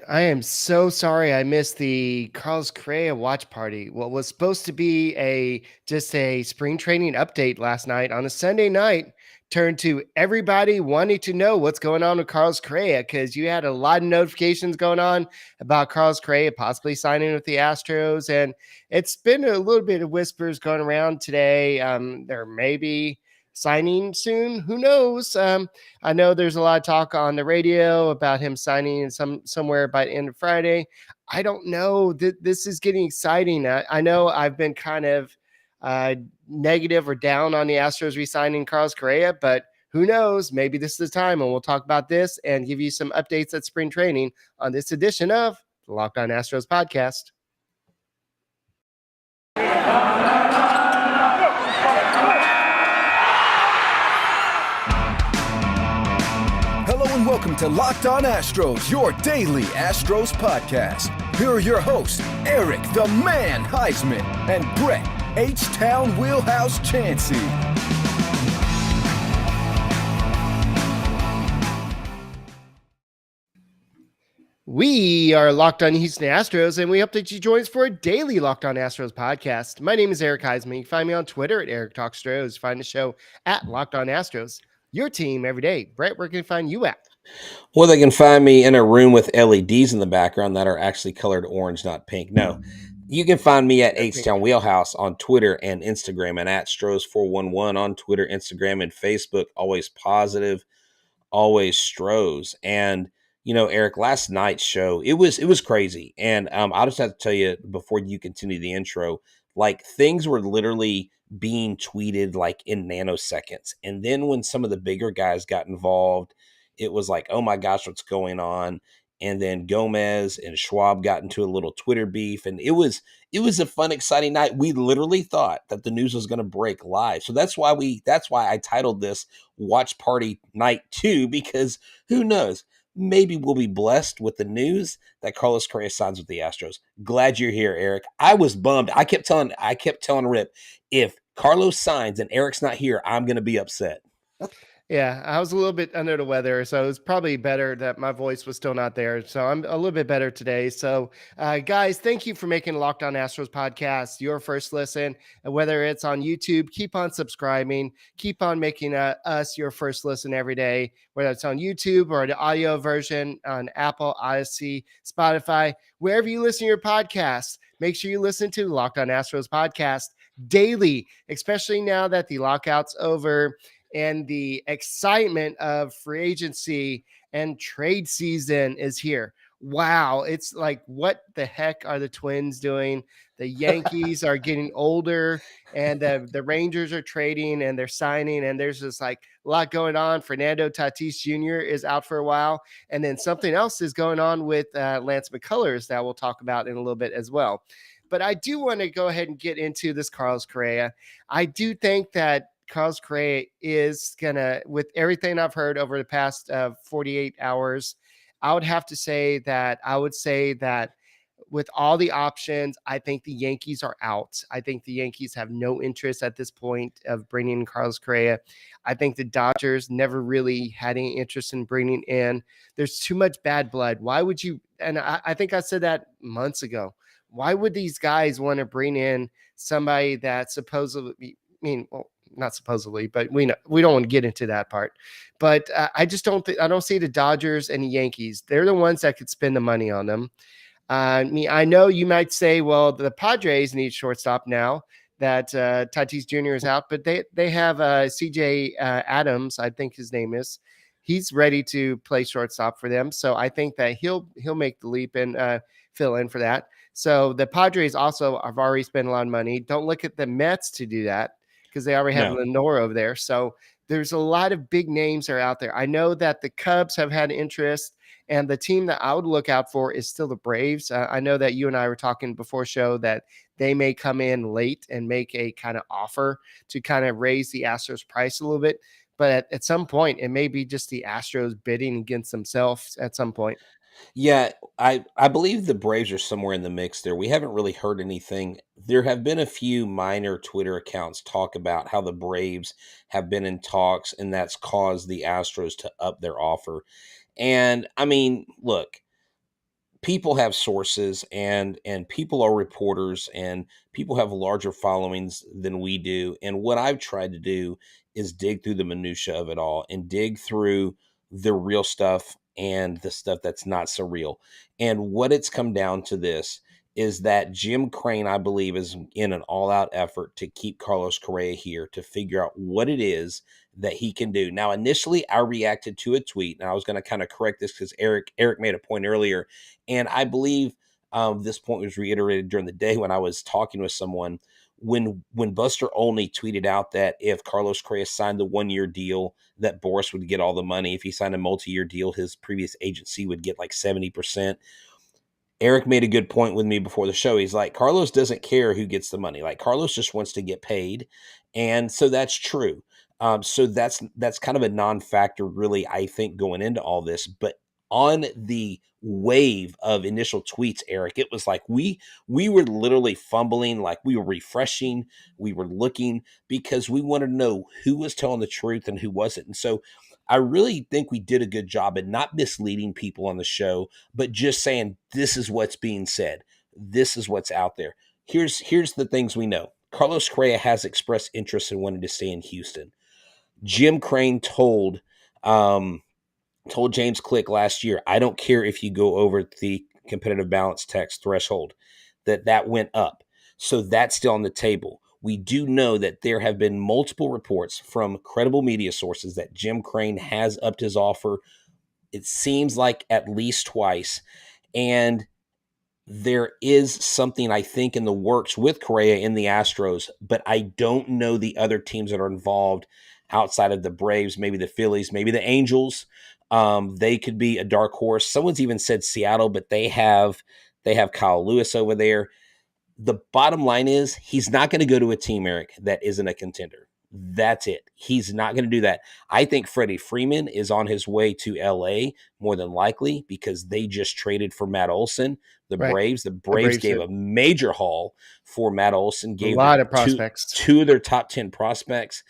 I am so sorry I missed the Carlos Correa watch party. What was supposed to be a spring training update last night on a Sunday night turned to everybody wanting to know what's going on with Carlos Correa because you had a lot of notifications going on about Carlos Correa possibly signing with the Astros, and it's been a little bit of whispers going around today. There may be signing soon. Who knows? I know there's a lot of talk on the radio about him signing in somewhere by the end of Friday. I don't know. This is getting exciting. I know I've been kind of uh, negative or down on the Astros re-signing Carlos Correa, but who knows? Maybe this is the time, and we'll talk about this and give you some updates at spring training on this edition of the Locked On Astros podcast. Hello and welcome to Locked On Astros, your daily Astros podcast. Here are your hosts, Eric the Man Heisman and Brett H-Town Wheelhouse Chansey. We are Locked On Houston Astros, and we hope that you join us for a daily Locked On Astros podcast. My name is Eric Heisman. You can find me on Twitter at Eric Talk Stros. Find the show at Locked On Astros. Your team every day. Brett, where can you find you at? Well, they can find me in a room with LEDs in the background that are actually colored orange, not pink. No, you can find me at H-Town Wheelhouse on Twitter and Instagram, and at Stros411 on Twitter, Instagram, and Facebook. Always positive, always Stros. And you know, Eric, last night's show, it was crazy. And I'll just have to tell you before you continue the intro, like things were literally being tweeted like in nanoseconds. And then when some of the bigger guys got involved, it was like, oh my gosh, what's going on? And then Gomez and Schwab got into a little Twitter beef, and it was a fun, exciting night. We literally thought that the news was going to break live, so that's why I titled this "Watch Party Night 2" because who knows? Maybe we'll be blessed with the news that Carlos Correa signs with the Astros. Glad you're here, Eric. I was bummed. I kept telling Rip, if Carlos signs and Eric's not here, I'm going to be upset. Yeah, I was a little bit under the weather, so it was probably better that my voice was still not there. So I'm a little bit better today. So, guys, thank you for making Locked On Astros podcast your first listen. And whether it's on YouTube, keep on subscribing, keep on making us your first listen every day, whether it's on YouTube or the audio version on Apple, Odyssey, Spotify, wherever you listen to your podcasts. Make sure you listen to Locked On Astros podcast daily, especially now that the lockout's over and the excitement of free agency and trade season is here. Wow, it's like, what the heck are the Twins doing? The Yankees are getting older, and the Rangers are trading and they're signing, and there's just like a lot going on. Fernando Tatis Jr. is out for a while, and then something else is going on with Lance McCullers that we'll talk about in a little bit as well. But I do want to go ahead and get into this Carlos Correa. I do think that Carlos Correa is gonna, with everything I've heard over the past 48 hours, I would have to say that with all the options, I think the Yankees are out. I think the Yankees have no interest at this point of bringing in Carlos Correa. I think the Dodgers never really had any interest in bringing in. There's too much bad blood. Why would you? And I think I said that months ago. Why would these guys want to bring in somebody that supposedly, not supposedly, but we don't want to get into that part. But I just don't I don't see the Dodgers and the Yankees. They're the ones that could spend the money on them. I know you might say, well, the Padres need shortstop now that Tatis Jr. is out, but they have CJ Adams, I think his name is. He's ready to play shortstop for them, so I think that he'll make the leap and fill in for that. So the Padres also have already spent a lot of money. Don't look at the Mets to do that, because they already have Lenore over there. So there's a lot of big names that are out there. I know that the Cubs have had interest, and the team that I would look out for is still the Braves. I know that you and I were talking before show that they may come in late and make a kind of offer to kind of raise the Astros price a little bit. But at some point, it may be just the Astros bidding against themselves at some point. Yeah, I believe the Braves are somewhere in the mix there. We haven't really heard anything. There have been a few minor Twitter accounts talk about how the Braves have been in talks, and that's caused the Astros to up their offer. And I mean, look, people have sources, and people are reporters, and people have larger followings than we do. And what I've tried to do is dig through the minutia of it all and dig through the real stuff and the stuff that's not so real. And what it's come down to this is that Jim Crane, I believe, is in an all-out effort to keep Carlos Correa here, to figure out what it is that he can do. Now, initially, I reacted to a tweet, and I was going to kind of correct this because Eric made a point earlier, and I believe this point was reiterated during the day when I was talking with someone. When Buster Olney tweeted out that if Carlos Correa signed the 1-year deal, that Boris would get all the money. If he signed a multi-year deal, his previous agency would get like 70%. Eric made a good point with me before the show. He's like, Carlos doesn't care who gets the money. Like, Carlos just wants to get paid. And so that's true. So that's kind of a non-factor, really, I think, going into all this. But on the wave of initial tweets, Eric, it was like we were literally fumbling, like we were refreshing, we were looking, because we wanted to know who was telling the truth and who wasn't. And so I really think we did a good job in not misleading people on the show, but just saying, this is what's being said. This is what's out there. Here's the things we know. Carlos Correa has expressed interest in wanting to stay in Houston. Jim Crane told James Click last year, I don't care if you go over the competitive balance tax threshold, that went up. So that's still on the table. We do know that there have been multiple reports from credible media sources that Jim Crane has upped his offer. It seems like at least twice. And there is something, I think, in the works with Correa in the Astros, but I don't know the other teams that are involved outside of the Braves, maybe the Phillies, maybe the Angels. They could be a dark horse. Someone's even said Seattle, but they have Kyle Lewis over there. The bottom line is he's not going to go to a team, Eric, that isn't a contender. That's it. He's not going to do that. I think Freddie Freeman is on his way to LA more than likely, because they just traded for Matt Olson. The Right. Braves gave did. a major haul for Matt Olson, A gave lot of prospects. two of their top 10 prospects.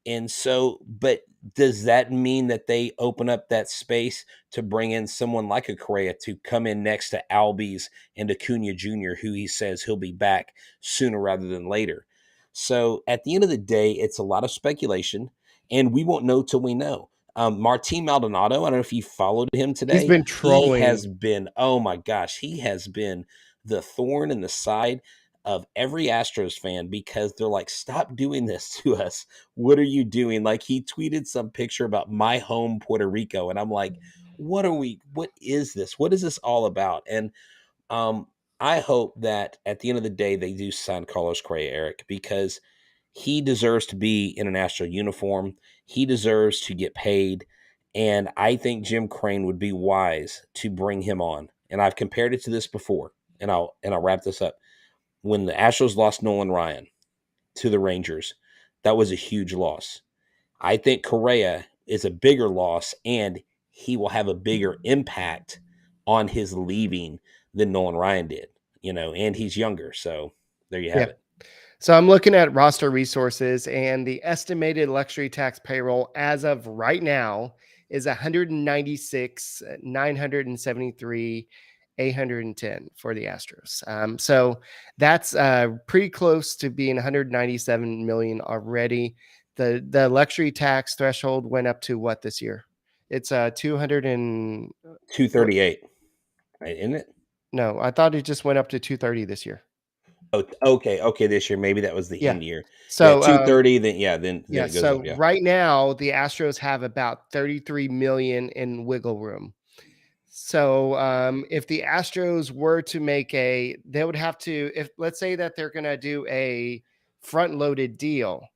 And so, but does that mean that they open up that space to bring in someone like a Correa to come in next to Albies and Acuna Jr., who he says he'll be back sooner rather than later? So at the end of the day, it's a lot of speculation, and we won't know till we know. Martin Maldonado, I don't know if you followed him today. He's been trolling. He has been, oh my gosh, he has been the thorn in the side of every Astros fan, because they're like, stop doing this to us. What are you doing? Like, he tweeted some picture about my home, Puerto Rico. And I'm like, what is this? What is this all about? And I hope that at the end of the day, they do sign Carlos Correa, Eric, because he deserves to be in an Astro uniform. He deserves to get paid. And I think Jim Crane would be wise to bring him on. And I've compared it to this before, and I'll wrap this up. When the Astros lost Nolan Ryan to the Rangers, that was a huge loss. I think Correa is a bigger loss, and he will have a bigger impact on his leaving than Nolan Ryan did, and he's younger. So there you have it. So I'm looking at roster resources, and the estimated luxury tax payroll as of right now is 196, 973, 810 for the Astros. So that's pretty close to being 197 million already. The luxury tax threshold went up to what this year? It's 238, right, isn't it? No, I thought it just went up to 230 this year. Oh, okay. This year, maybe that was the end year. So 230. Then it goes so up. Yeah. Right now the Astros have about 33 million in wiggle room. So if the Astros were to they would have to, if let's say that they're going to do a front loaded deal,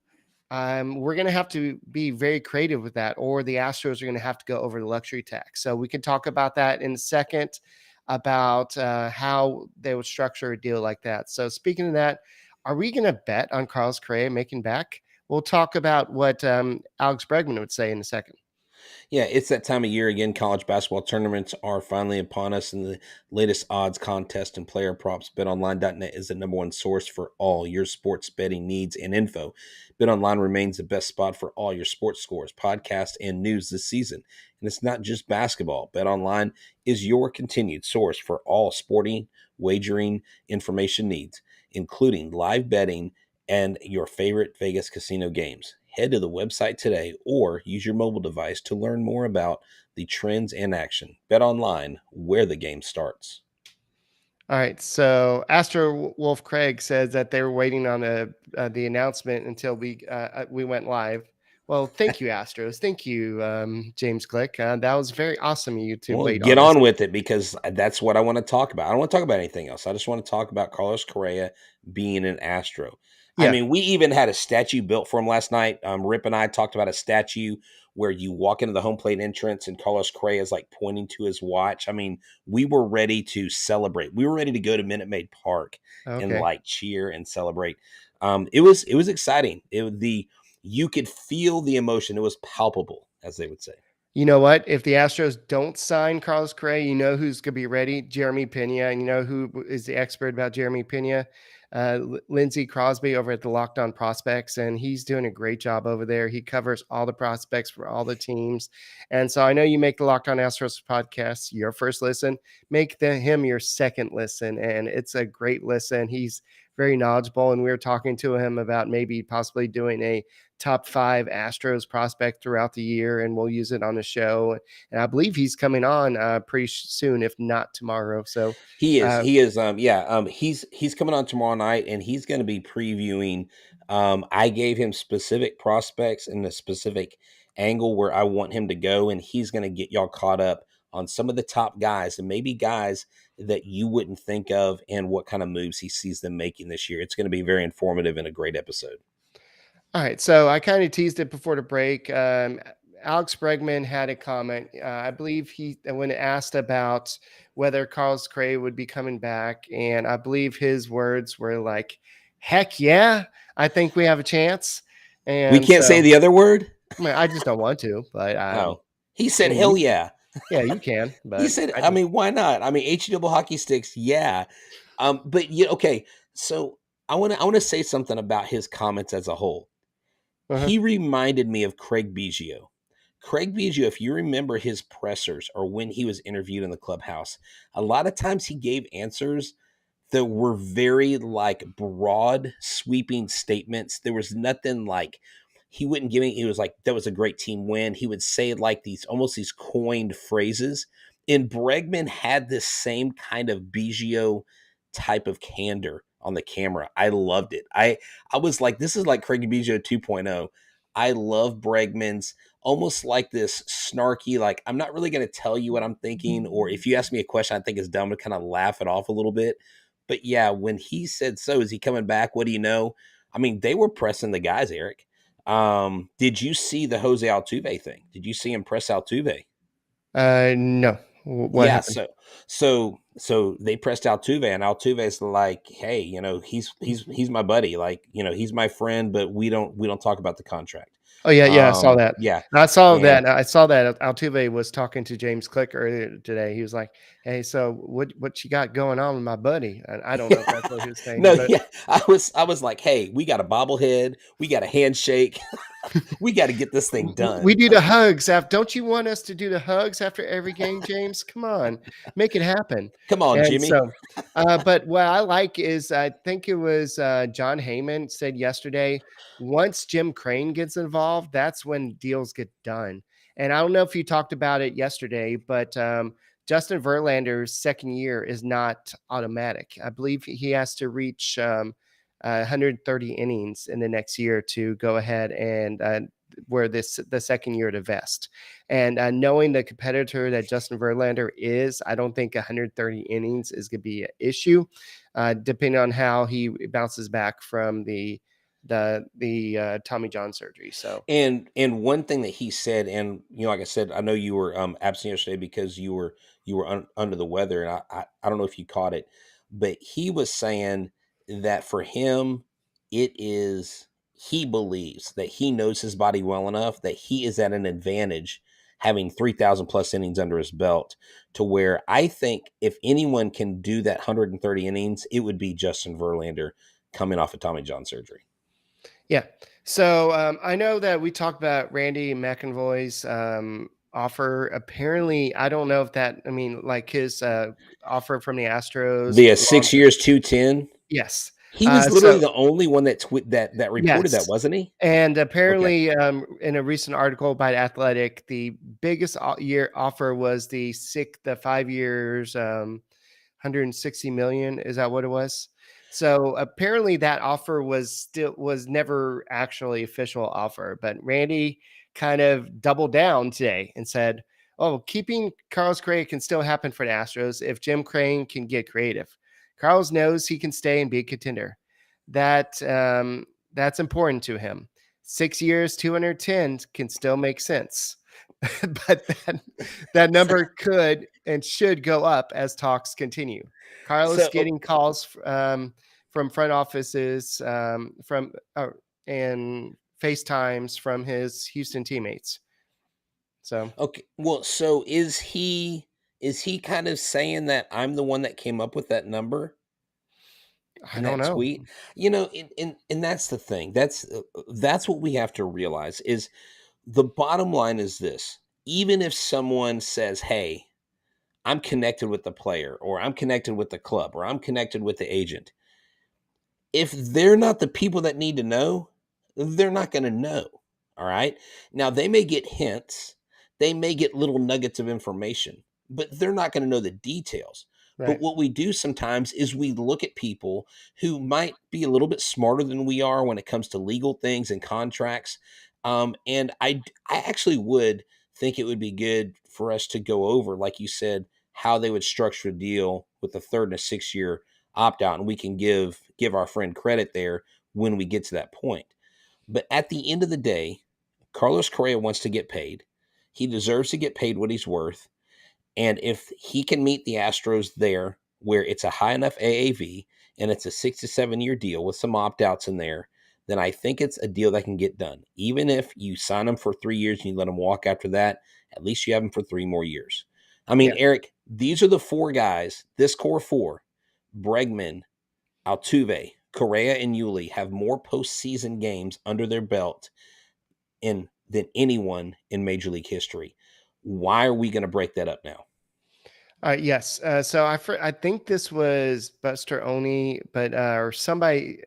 we're going to have to be very creative with that, or the Astros are going to have to go over the luxury tax. So we can talk about that in a second, about how they would structure a deal like that. So speaking of that, are we going to bet on Carlos Correa making back? We'll talk about what Alex Bregman would say in a second. Yeah, it's that time of year again. College basketball tournaments are finally upon us, and the latest odds, contest, and player props. BetOnline.net is the number one source for all your sports betting needs and info. BetOnline remains the best spot for all your sports scores, podcasts, and news this season. And it's not just basketball. BetOnline is your continued source for all sporting wagering information needs, including live betting and your favorite Vegas casino games. Head to the website today or use your mobile device to learn more about the trends in action. Bet online, where the game starts. All right. So Astro Wolf Craig says that they were waiting on the announcement until we went live. Well, thank you, Astros. Thank you, James Click. That was very awesome of you to Well, wait get on us. on with it because that's what I want to talk about. I don't want to talk about anything else. I just want to talk about Carlos Correa being an Astro. I Yeah. mean, we even had a statue built for him last night. Rip and I talked about a statue where you walk into the home plate entrance and Carlos Correa is like pointing to his watch. I mean, we were ready to celebrate. We were ready to go to Minute Maid Park and Okay. like cheer and celebrate. It was exciting. You could feel the emotion. It was palpable, as they would say. You know what? If the Astros don't sign Carlos Correa, you know who's going to be ready? Jeremy Pena. And you know who is the expert about Jeremy Pena? Lindsey Crosby over at the Locked On Prospects. And he's doing a great job over there. He covers all the prospects for all the teams. And so I know you make the Locked On Astros podcast your first listen. Make him your second listen. And it's a great listen. He's very knowledgeable. And we were talking to him about maybe possibly doing a top 5 Astros prospect throughout the year, and we'll use it on the show. And I believe he's coming on pretty soon, if not tomorrow. So He is. uh, He is. He's coming on tomorrow night, and he's going to be previewing. I gave him specific prospects and a specific angle where I want him to go, and he's going to get y'all caught up on some of the top guys and maybe guys that you wouldn't think of and what kind of moves he sees them making this year. It's going to be very informative and a great episode. all right, so I kind of teased it before the break. Alex Bregman had a comment. I believe when asked about whether Carlos Correa would be coming back, and I believe his words were like, "Heck yeah, I think we have a chance." We And can't say so the other word. I mean, I just don't want to, but Oh, he I said, mean, "Hell yeah." yeah, you can, He but said, I I just mean, why not? I mean, H double hockey sticks, yeah. But yeah, okay. So I want to say something about his comments as a whole. uh-huh. He reminded me of Craig Biggio. Craig Biggio, if you remember his pressers or when he was interviewed in the clubhouse, a lot of times he gave answers that were very like broad, sweeping statements. There was nothing like he wouldn't give me. He was like, "That was a great team win." He would say like these almost these coined phrases. And Bregman had this same kind of Biggio type of candor on the camera. I loved it. I was like, this is like Craig Biggio 2.0. I love Bregman's almost like this snarky, like, I'm not really going to tell you what I'm thinking. Or if you ask me a question I think is dumb, to kind of laugh it off a little bit. But yeah, when he said, "So is he coming back? What do you know?" I mean, they were pressing the guys, Eric. Did you see the Jose Altuve thing? Did you see him press Altuve? No. What Yeah, happened? so they pressed Altuve, and Altuve's like, "Hey, he's my buddy, like, he's my friend, but we don't talk about the contract." Oh yeah, yeah, I saw that. Yeah, I saw and that. I saw that Altuve was talking to James Click earlier today. He was like, "Hey, so what you got going on with my buddy?" And I don't know if that's what he was saying, no, but yeah, I was like, "Hey, we got a bobblehead, we got a handshake, we got to get this thing we done." do the hugs after. Don't you want us to do the hugs after every game, James? Come on, make it happen. Come on, And Jimmy. so, but what I like is I think it was John Heyman said yesterday. Once Jim Crane gets involved, that's when deals get done. And I don't know if you talked about it yesterday, but Justin Verlander's second year is not automatic. I believe he has to reach 130 innings in the next year to go ahead and where the second year to vest. And knowing the competitor that Justin Verlander is, I don't think 130 innings is going to be an issue, depending on how he bounces back from the Tommy John surgery. So And one thing that he said, and like I said, I know you were absent yesterday because you were under the weather, and I don't know if you caught it, but he was saying that for him, it is he believes that he knows his body well enough that he is at an advantage having 3,000 plus innings under his belt, to where I think if anyone can do that 130 innings, it would be Justin Verlander coming off of Tommy John surgery. Yeah. So I know that we talked about Randy McIlroy's offer. Apparently, I don't know if that, I mean, like his offer from the Astros. The 6 years, 210. Yes. He was literally So, the only one that that reported that, yes. wasn't he? And Okay. apparently, in a recent article by The Athletic, the biggest year offer was the 5 years, 160 million. Is that what it was? So apparently that offer was never actually official offer, but Randy kind of doubled down today and said, "Oh, keeping Carlos Correa can still happen for the Astros if Jim Crane can get creative. Carlos knows he can stay and be a contender. That's important to him. 6 years, 210 can still make sense." But that number could and should go up as talks continue. Carlos So getting calls from front offices, and FaceTimes from his Houston teammates. So okay, well, so is he kind of saying that I'm the one that came up with that number I in don't that know. tweet? You know, and that's the thing. That's what we have to realize is the bottom line is this. Even if someone says, "Hey, I'm connected with the player, or I'm connected with the club, or I'm connected with the agent," if they're not the people that need to know, they're not going to know. All right. Now, they may get hints, they may get little nuggets of information, but they're not going to know the details. But Right. what we do sometimes is we look at people who might be a little bit smarter than we are when it comes to legal things and contracts. And I actually would think it would be good for us to go over, like you said, how they would structure a deal with a third and a 6 year opt out, and we can give our friend credit there when we get to that point. But at the end of the day, Carlos Correa wants to get paid. He deserves to get paid what he's worth. And if he can meet the Astros there, where it's a high enough AAV and it's a 6 to 7 year deal with some opt outs in there, then I think it's a deal that can get done. Even if you sign him for 3 years and you let him walk after that, at least you have him for 3 more years. I mean, Yeah. Eric, these are the four guys, this core four: Bregman, Altuve, Correa, and Yuli have more postseason games under their belt than anyone in Major League history. Why are we going to break that up now? Yes. So I think this was Buster Oni, but or somebody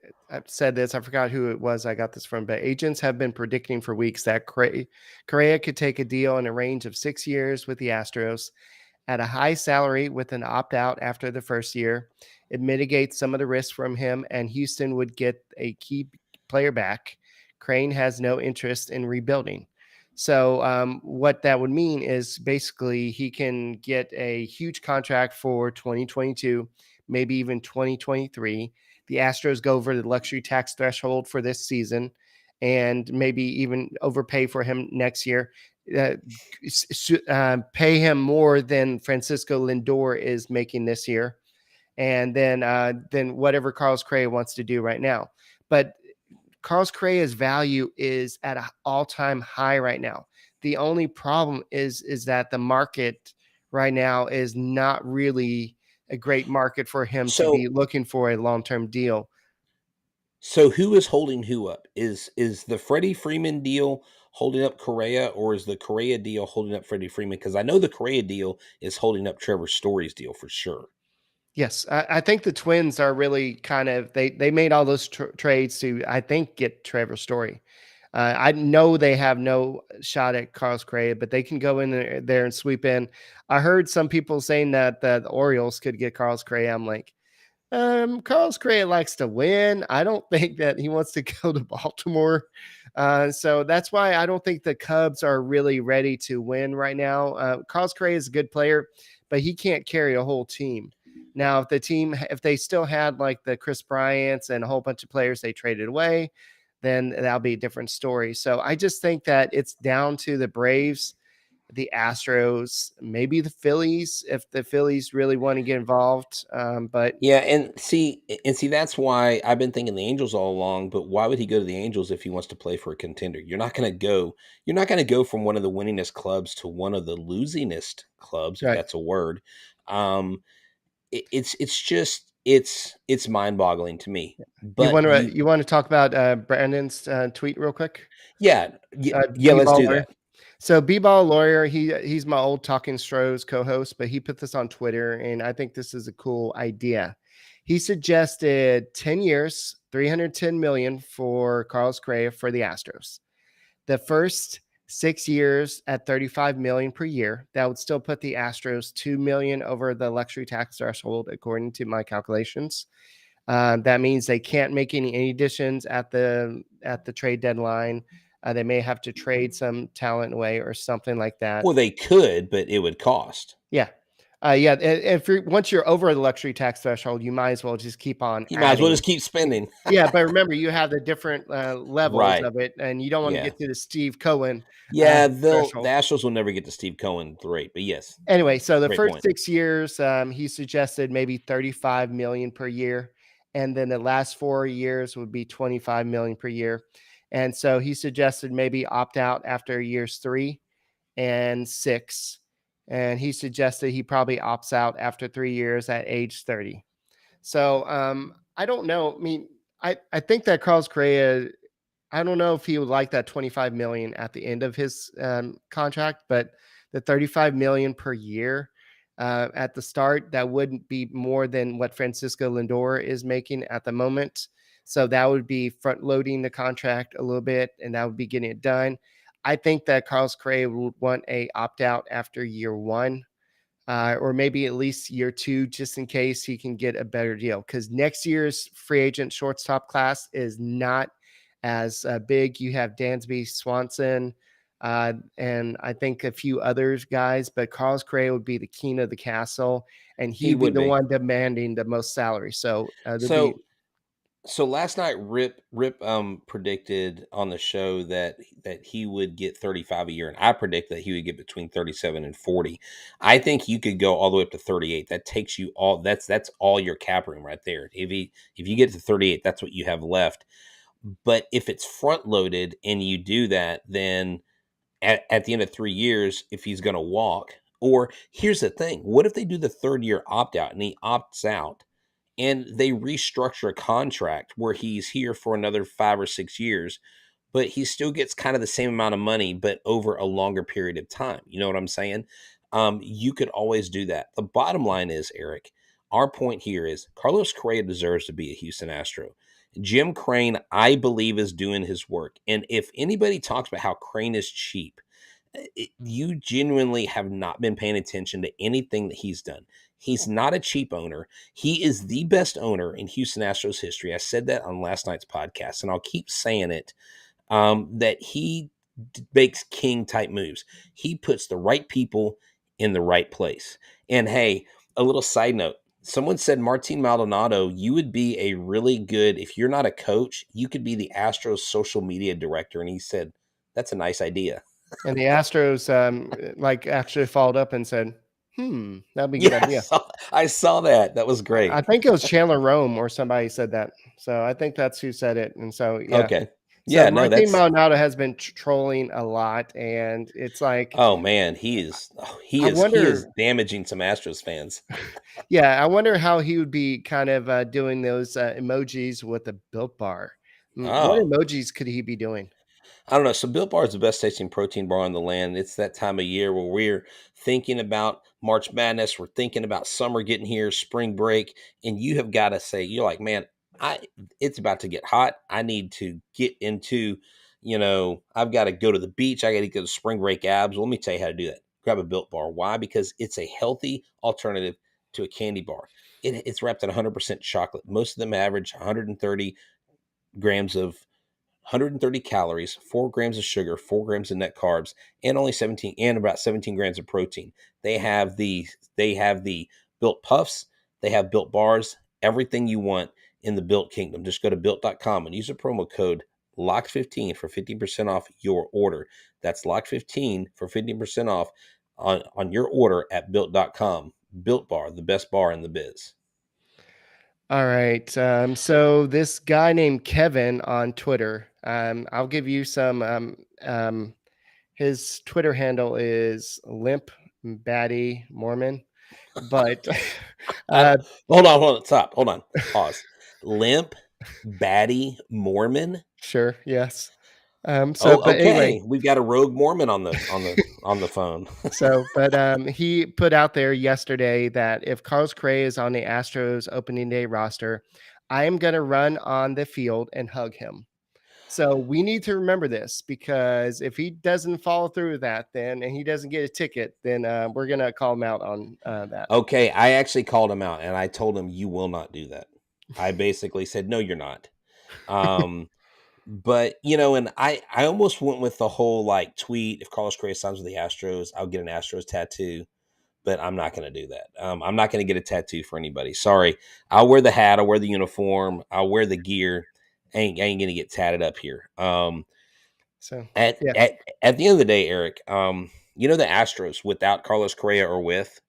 said this. I forgot who it was I got this from, but agents have been predicting for weeks that Correa could take a deal in a range of 6 years with the Astros at a high salary with an opt out after the first year. It mitigates some of the risk from him, and Houston would get a key player back. Crane has no interest in rebuilding. So, what that would mean is basically he can get a huge contract for 2022, maybe even 2023. The Astros go over the luxury tax threshold for this season and maybe even overpay for him next year. Uh, Pay him more than Francisco Lindor is making this year, and then whatever Carlos Correa wants to do right now. But Carlos Correa's value is at an all-time high right now. The only problem is that the market right now is not really a great market for him to So, be looking for a long-term deal. so who is holding who up? Is the Freddie Freeman deal holding up Correa, or is the Correa deal holding up Freddie Freeman? Because I know the Correa deal is holding up Trevor Story's deal for sure. Yes, I think the Twins are really kind of they made all those trades to, I think, get Trevor Story. I know they have no shot at Carlos Correa, but they can go in there and sweep in. I heard some people saying that the Orioles could get Carlos Correa. I'm like, Carlos Correa likes to win. I don't think that he wants to go to Baltimore. So that's why I don't think the Cubs are really ready to win right now. Carlos Correa is a good player, but he can't carry a whole team. Now, if they still had like the Chris Bryants and a whole bunch of players they traded away, then that'll be a different story. So I just think that it's down to the Braves the Astros, maybe the Phillies, if the Phillies really want to get involved. But Yeah, and see that's why I've been thinking the Angels all along, but why would he go to the Angels if he wants to play for a contender? You're not going to go from one of the winningest clubs to one of the losingest clubs, if right, that's a word. Um it's mind-boggling to me. you But want to talk about Brandon's tweet real quick? yeah, yeah, let's B-ball do lawyer. that. So B-ball lawyer, he's my old Talking Stros co-host, but he put this on Twitter, and I think this is a cool idea. He suggested 10 years, 310 million for Carlos Correa for the Astros. The first 6 years at 35 million per year, that would still put the Astros 2 million over the luxury tax threshold, according to my calculations. That means they can't make any additions at the trade deadline. They may have to trade some talent away or something like that. Well, they could, but it would cost. Yeah. Yeah. If you're once you're over the luxury tax threshold, you might as well just keep on You might as well adding. just keep spending. Yeah, but remember, you have the different levels Right. of it, and you don't want to Yeah. get to the Steve Cohen Yeah, the threshold. Astros will never get to Steve Cohen rate, but yes, Anyway, so the great first point. 6 years, he suggested maybe 35 million per year, and then the last 4 years would be 25 million per year. And so he suggested maybe opt out after years 3 and 6, and he suggested he probably opts out after 3 years at age 30. So I don't know. I mean, I think that Carlos Correa, I don't know if he would like that 25 million at the end of his contract, but the 35 million per year at the start, that wouldn't be more than what Francisco Lindor is making at the moment. So that would be front loading the contract a little bit, and that would be getting it done. I think that Carlos Correa would want a opt out after year one, or maybe at least year two, just in case he can get a better deal. Because next year's free agent shortstop class is not as big. You have Dansby Swanson, and I think a few others guys, but Carlos Correa would be the king of the castle, and He he'd be would the be. one demanding the most salary. So there'd be. So last night Rip predicted on the show that he would get 35 a year, and I predict that he would get between 37 and 40. I think you could go all the way up to 38. That takes you all that's all your cap room right there. If you get to 38, that's what you have left. But if it's front loaded and you do that, then at the end of 3 years, if he's going to walk, or here's the thing, what if they do the third year opt out and he opts out and they restructure a contract where he's here for another 5 or 6 years, but he still gets kind of the same amount of money, but over a longer period of time? You know what I'm saying? You could always do that. The bottom line is, Eric, our point here is Carlos Correa deserves to be a Houston Astro. Jim Crane, I believe, is doing his work. And if anybody talks about how Crane is cheap, you genuinely have not been paying attention to anything that he's done. He's not a cheap owner. He is the best owner in Houston Astros history. I said that on last night's podcast, and I'll keep saying it, that he makes king type moves. He puts the right people in the right place. And hey, a little side note. Someone said, Martin Maldonado, you would be a really good, if you're not a coach, you could be the Astros social media director. And he said, that's a nice idea. And the Astros like actually followed up and said, that'd be a good Yeah, idea. I saw that. That was I great. think it was Chandler Rome or somebody said that. So I think that's who said it. And so, yeah. Okay. So Yeah, no, Martin that's Maldonado has been trolling a lot, and it's like, oh man, he is he I is he wonder, is damaging some Astros fans. yeah, I wonder how he would be kind of doing those emojis with a Built Bar. What Oh, emojis could he be doing? I don't know. So Built Bar is the best tasting protein bar on the land. It's that time of year where we're thinking about March Madness. We're thinking about summer getting here, spring break, and you have got to say, you're like, man, it's about to get hot. I need to get into, I've got to go to the beach. I got to go to spring break abs. Well, let me tell you how to do that. Grab a Built Bar. Why? Because it's a healthy alternative to a candy bar. It's wrapped in 100% chocolate. Most of them average 130 grams of 130 calories, 4 grams of sugar, 4 grams of net carbs, and only 17 and about 17 grams of protein. They have the built puffs, they have built bars, everything you want in the built kingdom. Just go to built.com and use the promo code LOCKED15 for 50% off your order. That's lock15 for 15% off on your order at built.com. Built Bar, the best bar in the biz. All right. So this guy named Kevin on Twitter, I'll give you some. His Twitter handle is Limp Batty Mormon, but uh, Hold on, stop. Hold on, pause. Limp, batty Mormon. sure, yes. Oh, But anyway, okay. We've got a rogue Mormon on the phone. he put out there yesterday that if Carlos Correa is on the Astros opening day roster, I am going to run on the field and hug him. So we need to remember this, because if he doesn't follow through with that, then and he doesn't get a ticket, then we're going to call him out on that. Okay, I actually called him out and I told him you will not do that. I basically said no, you're not. But and I almost went with the whole like tweet. If Carlos Correa signs with the Astros, I'll get an Astros tattoo. But I'm not going to do that. I'm not going to get a tattoo for anybody. Sorry. I'll wear the hat. I'll wear the uniform. I'll wear the gear. I ain't going to get tatted up here. So At, yeah, at at the end of the day, Eric, the Astros without Carlos Correa or with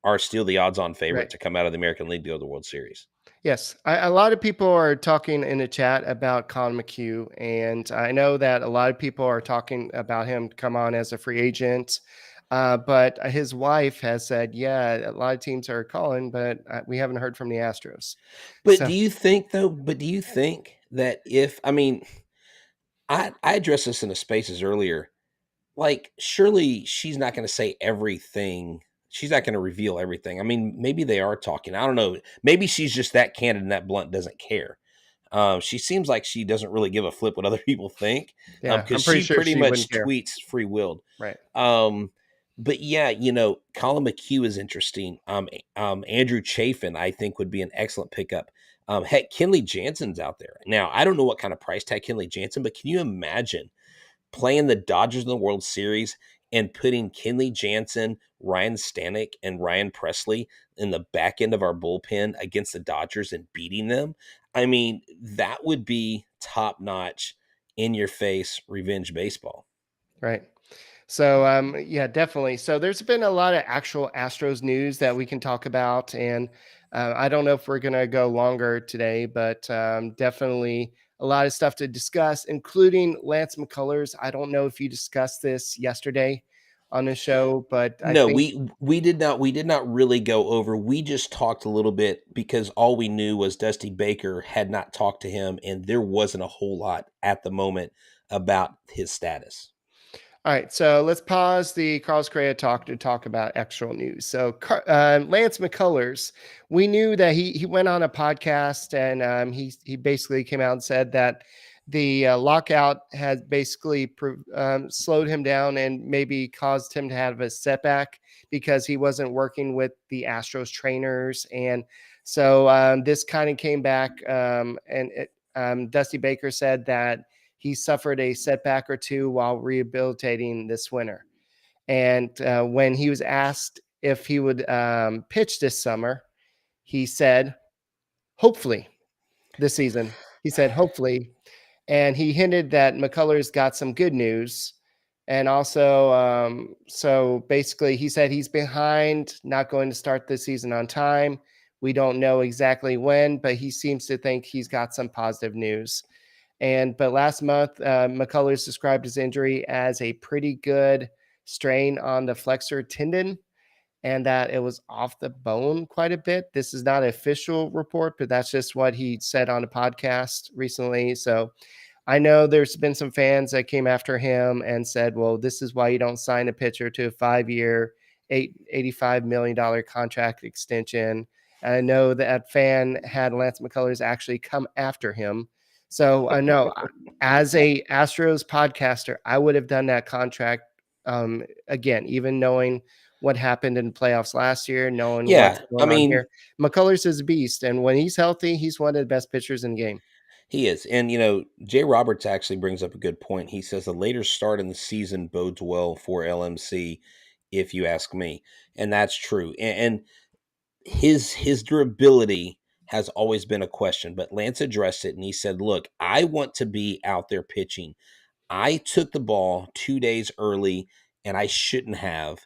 are still the odds-on favorite right. to come out of the American League to go to the World Series. Yes, a lot of people are talking in the chat about Con McHugh, and I know that a lot of people are talking about him come on as a free agent. But his wife has said, yeah, a lot of teams are calling, but we haven't heard from the Astros. But So do you think though? But do you think that if I addressed this in the spaces earlier, like surely she's not going to say everything. She's not going to reveal everything. I mean, maybe they are talking. I don't know. Maybe she's just that candid and that blunt, doesn't care. She seems like she doesn't really give a flip what other people think, yeah, because I'm pretty she sure pretty she much wouldn't care. tweets free willed. Right. But yeah, Colin McHugh is interesting. Andrew Chafin, I think, would be an excellent pickup. Heck, Kenley Jansen's out there now. I don't know what kind of price tag Kenley Jansen, but can you imagine playing the Dodgers in the World Series and putting Kenley Jansen, Ryan Stanek, and Ryan Presley in the back end of our bullpen against the Dodgers and beating them? I mean, that would be top notch, in your face revenge baseball. Right. So, yeah, definitely. So there's been a lot of actual Astros news that we can talk about. And I don't know if we're going to go longer today, but definitely a lot of stuff to discuss, including Lance McCullers. I don't know if you discussed this yesterday on the show, but I No, think, we did not really go over. We just talked a little bit because all we knew was Dusty Baker had not talked to him, and there wasn't a whole lot at the moment about his status. all right, so let's pause the Carlos Correa talk to talk about actual news. So Lance McCullers, we knew that he went on a podcast, and he basically came out and said that the lockout has basically slowed him down and maybe caused him to have a setback because he wasn't working with the Astros trainers. And so this kind of came back, Dusty Baker said that he suffered a setback or two while rehabilitating this winter. And when he was asked if he would pitch this summer, he said, hopefully this season. He said, hopefully. And he hinted that McCullers got some good news. And also, so basically, he said he's behind, not going to start this season on time. We don't know exactly when, but he seems to think he's got some positive news. But last month, McCullers described his injury as a pretty good strain on the flexor tendon, and that it was off the bone quite a bit. This is not an official report, but that's just what he said on a podcast recently. So I know there's been some fans that came after him and said, well, this is why you don't sign a pitcher to a 5-year, $85 million contract extension. And I know that fan had Lance McCullers actually come after him. So I know as a Astros podcaster, I would have done that contract again, even knowing what happened in playoffs last year, knowing what's Yeah, I going on mean, here. McCullers is a beast. And when he's healthy, he's one of the best pitchers in the game. he is. And, Jay Roberts actually brings up a good point. He says the later start in the season bodes well for LMC, if you ask me. And that's true. And his durability has always been a question, but Lance addressed it and he said, look, I want to be out there pitching. I took the ball 2 days early and I shouldn't have.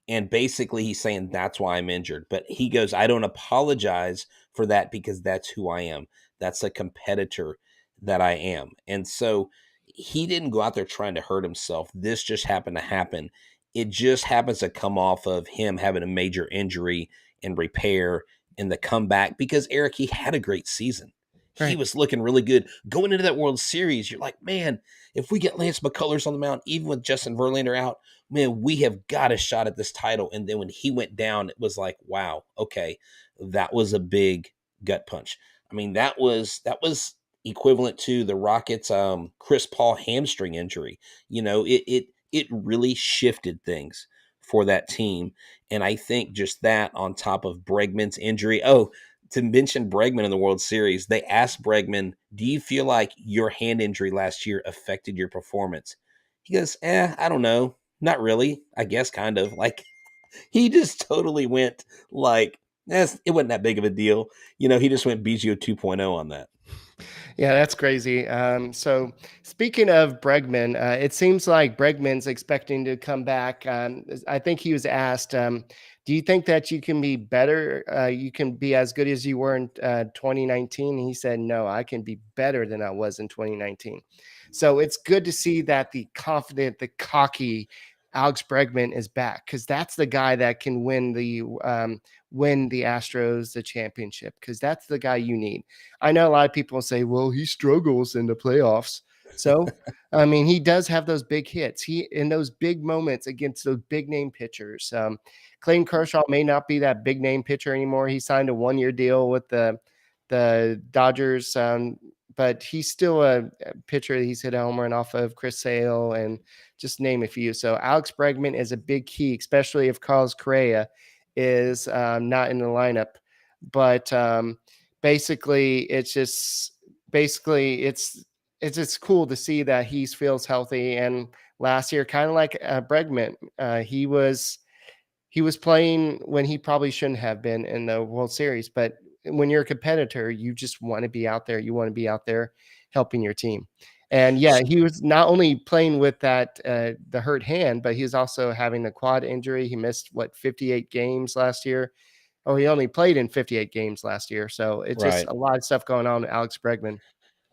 And basically, he's saying that's why I'm injured. But he goes, I don't apologize for that because that's who I am. That's a competitor that I am. And so he didn't go out there trying to hurt himself. This just happened to happen. It just happens to come off of him having a major injury and repair and the comeback because Eric, he had a great season. He Right. was looking really good going into that World Series. You're like, man, if we get Lance McCullers on the mound, even with Justin Verlander out, man, we have got a shot at this title. And then when he went down, it was like, wow, okay, that was a big gut punch. I mean, that was equivalent to the Rockets' Chris Paul hamstring injury. It really shifted things for that team. And I think just that on top of Bregman's injury. Oh, to mention Bregman in the World Series, they asked Bregman, do you feel like your hand injury last year affected your performance? He goes, I don't know. Not really. I guess kind of. Like he just totally went like, it wasn't that big of a deal. He just went BGO 2.0 on that. Yeah, that's crazy. So speaking of Bregman, it seems like Bregman's expecting to come back. I think he was asked, do you think that you can be better? You can be as good as you were in 2019? And he said, no, I can be better than I was in 2019. So it's good to see that the confident, the cocky Alex Bregman is back because that's the guy that can win the Astros the championship because that's the guy you need. I know a lot of people say, well, he struggles in the playoffs. So, I mean, he does have those big hits. He in those big moments against those big name pitchers. Clayton Kershaw may not be that big name pitcher anymore. He signed a 1-year deal with the Dodgers, but he's still a pitcher. He's hit a home run off of Chris Sale and just name a few. So Alex Bregman is a big key, especially if Carlos Correa is not in the lineup. But basically it's just cool to see that he feels healthy. And last year, kind of like Bregman, he was playing when he probably shouldn't have been in the World Series. But when you're a competitor, you just want to be out there. You want to be out there helping your team. And yeah, he was not only playing with that the hurt hand, but he was also having a quad injury. He missed 58 games last year. Oh, he only played in 58 games last year. So it's just Right. a lot of stuff going on with Alex Bregman.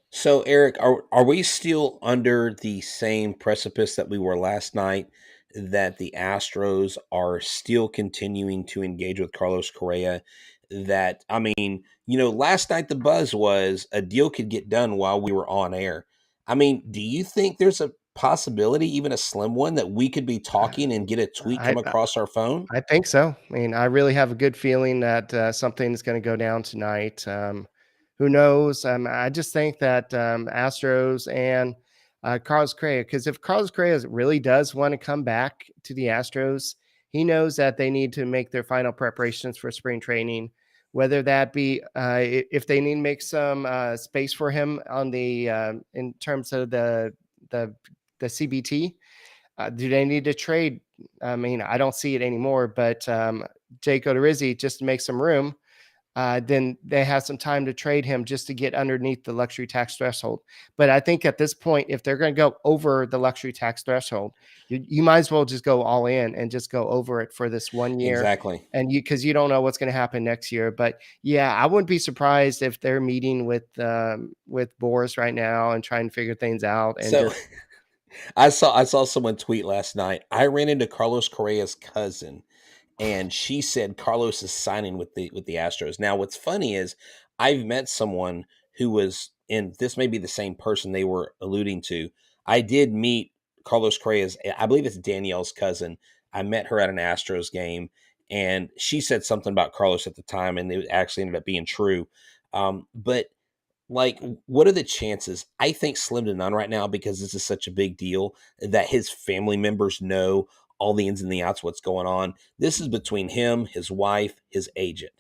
So, Eric, are we still under the same precipice that we were last night? That the Astros are still continuing to engage with Carlos Correa? That, I mean, last night the buzz was a deal could get done while we were on air. I mean, do you think there's a possibility, even a slim one, that we could be talking and get a tweet I, come across our phone? I think so. I mean, I really have a good feeling that something is going to go down tonight. Who knows? I just think that Astros and Carlos Correa, because if Carlos Correa really does want to come back to the Astros, he knows that they need to make their final preparations for spring training. Whether that be if they need to make some space for him on the in terms of the CBT, do they need to trade? I mean, I don't see it anymore, but Jake Odorizzi, just to make some room, then they have some time to trade him just to get underneath the luxury tax threshold. But I think at this point, if they're going to go over the luxury tax threshold, you might as well just go all in and just go over it for this 1 year. Exactly. And because you don't know what's going to happen next year. But yeah, I wouldn't be surprised if they're meeting with Boris right now and trying to figure things out and So just I saw someone tweet last night. I ran into Carlos Correa's cousin and she said Carlos is signing with the Astros. Now, what's funny is I've met someone who was in this may be the same person they were alluding to. I did meet Carlos Correa's, I believe it's Danielle's cousin. I met her at an Astros game, and she said something about Carlos at the time, and it actually ended up being true. But like, what are the chances? I think slim to none right now because this is such a big deal that his family members know all the ins and the outs, what's going on. This is between him, his wife, his agent.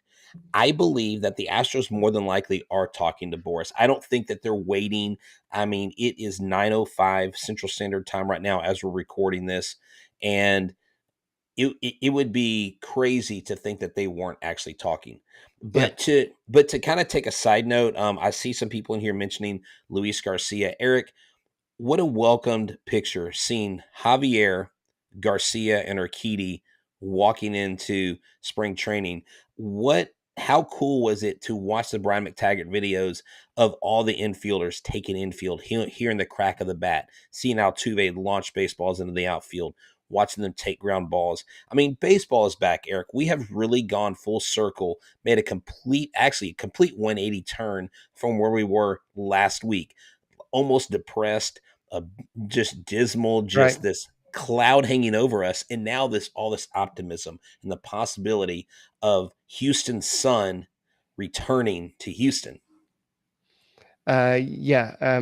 I believe that the Astros more than likely are talking to Boris. I don't think that they're waiting. I mean, it is 9:05 Central Standard Time right now as we're recording this, and it would be crazy to think that they weren't actually talking. yeah. But to kind of take a side note, I see some people in here mentioning Luis Garcia. Eric, what a welcomed picture seeing Javier, Garcia, and Urquidy walking into spring training. How cool was it to watch the Brian McTaggart videos of all the infielders taking infield, hearing the crack of the bat, seeing Altuve launch baseballs into the outfield, watching them take ground balls. I mean, baseball is back, Eric. We have really gone full circle, made a complete 180 turn from where we were last week. Almost depressed, uh, just dismal, Right. just this cloud hanging over us, and now all this optimism and the possibility of Houston's sun returning to Houston. Yeah.